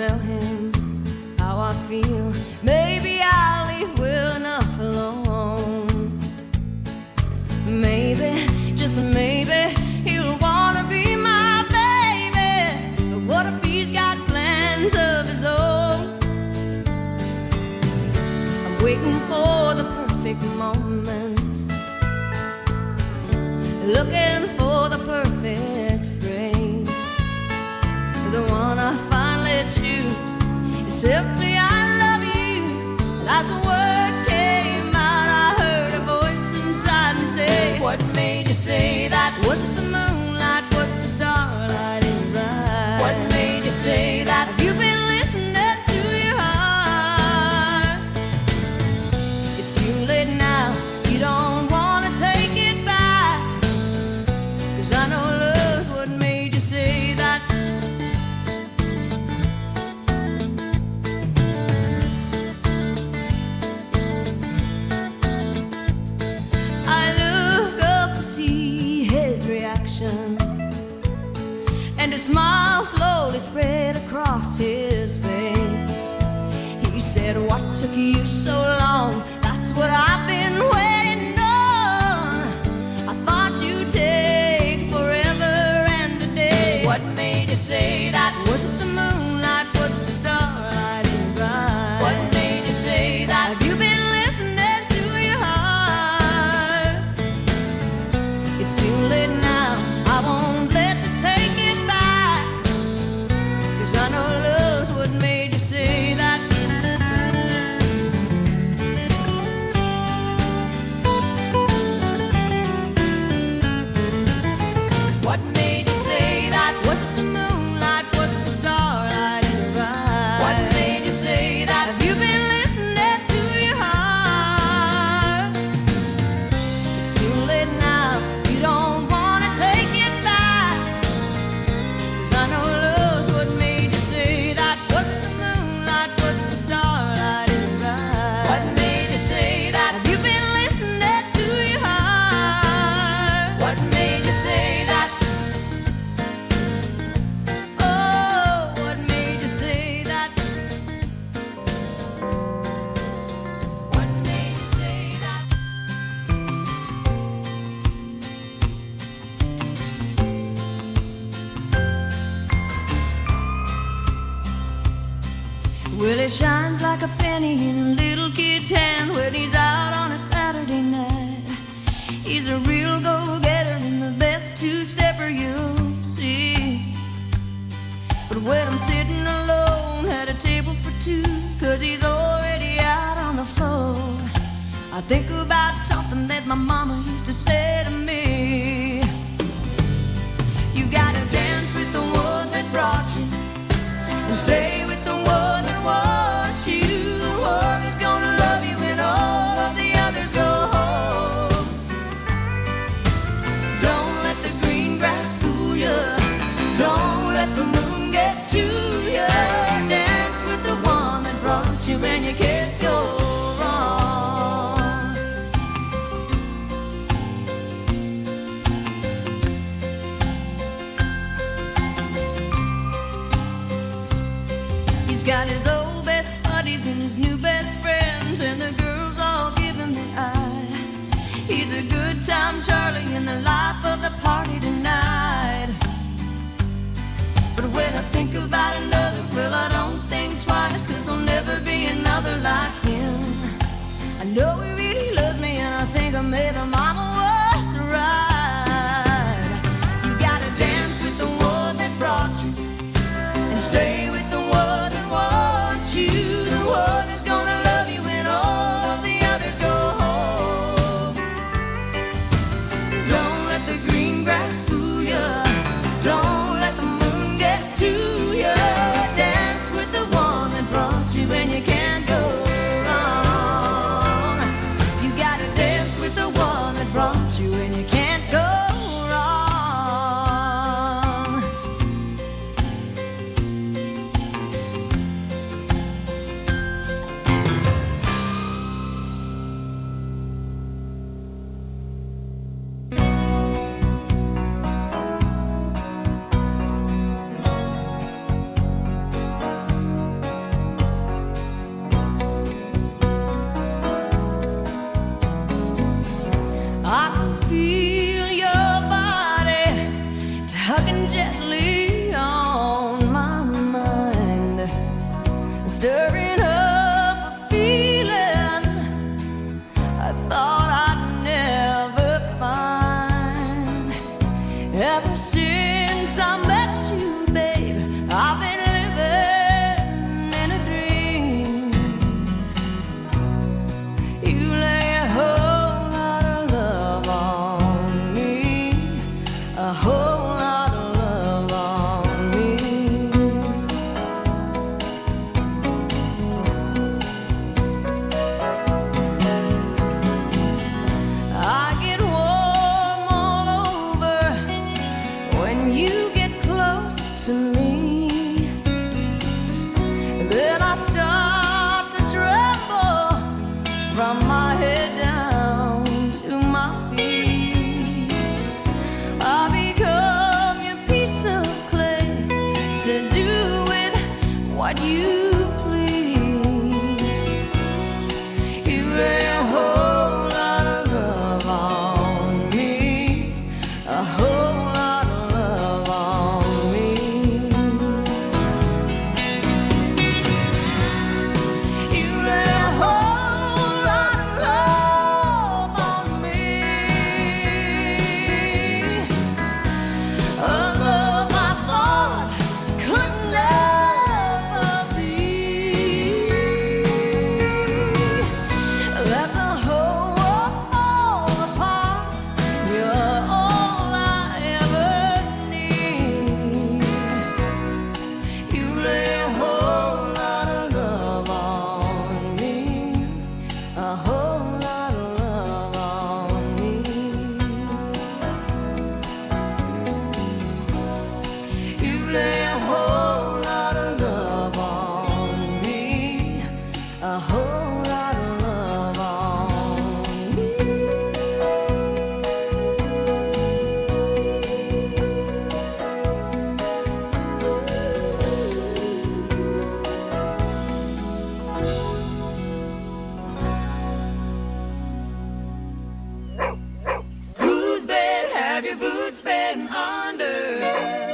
tell him how I feel. Maybe I'll leave well enough alone. Maybe, just maybe, he'll wanna be my baby. But what if he's got plans of his own? I'm waiting for the perfect moment, looking for the perfect phrase, the one I finally choose is simply I love you. And as the words came out, I heard a voice inside me say, what made you say that? Was it the moonlight? Was it the starlight in your eyes? What made you say that? Have you been listening to your heart? It's too late now, you don't wanna take it back, 'cause I know love's what made you say that. I look up to see his reaction, and a smile slowly spread across his face. He said, what took you so long? That's what I've been waiting on. I thought you'd take forever and a day. What made you say that? Was it the moonlight? Was it the starlight in your eyes? What made you say that? Have you been listening to your heart? It's too late now, I won't let you take it back, 'cause I know love's what made you say that. What made you say that? Was it the moonlight? Was it the starlight in your eyes? What made you say that? Have you been listening to your heart? It's too late now, you don't wanna take it back, 'cause I know love's what made you say that. Was it the moonlight? Was it the starlight in your eyes? What made you say that? Have you been listening to your heart? What made you say that? Oh, what made you say that? What made you say that? Well, it shines like a penny in a little kid's hand when he's out on a Saturday night. He's a real go-getter and the best two-stepper you'll see. But when I'm sitting alone at a table for two, 'cause he's already out on the floor, I think about something that my mama used to say to me. You gotta dance with the one that brought you, and stay with the one that wants you. The one who's gonna love you when all of the others go home. Don't let the green grass fool you, don't let the moon get to you. Dance with the one that brought you, and you can't go wrong. He's got his old best buddies and his new best friends, and the girls all give him the eye. He's a good time Charlie in the life of the party tonight. But when I think about another, well, I don't think twice, 'cause there'll never be another like him. I know he really loves me, and I think I made my mama was right. You gotta dance with the one that brought you, and stay with the one that wants you. The one who's gonna love you when all of the others go home. Don't let the green grass fool you, don't let the moon get to you. Dance with the one that brought you, and you can't go wrong. You gotta dance with the one that I can feel your body tugging gently on my mind, stirring up a feeling I thought I'd never find. Ever since I met you, babe, I've been living in a dream. You lay a whole lot of love on me, a whole lot of love on me. I get warm all over when you get close to me. Then I start to tremble from my head down to my feet. I become your piece of clay to do with what you please. You lay a whole lot of love on me, a whole lot of love on me. You lay a whole lot of love on me, a love I thought could never be. Let the whole world fall apart, you're all I ever need. You lay a whole lot of love on me, a whole lot of love on me. You lay a whole lot of love on me, a whole lot of love on me. Whose bed have your boots been under?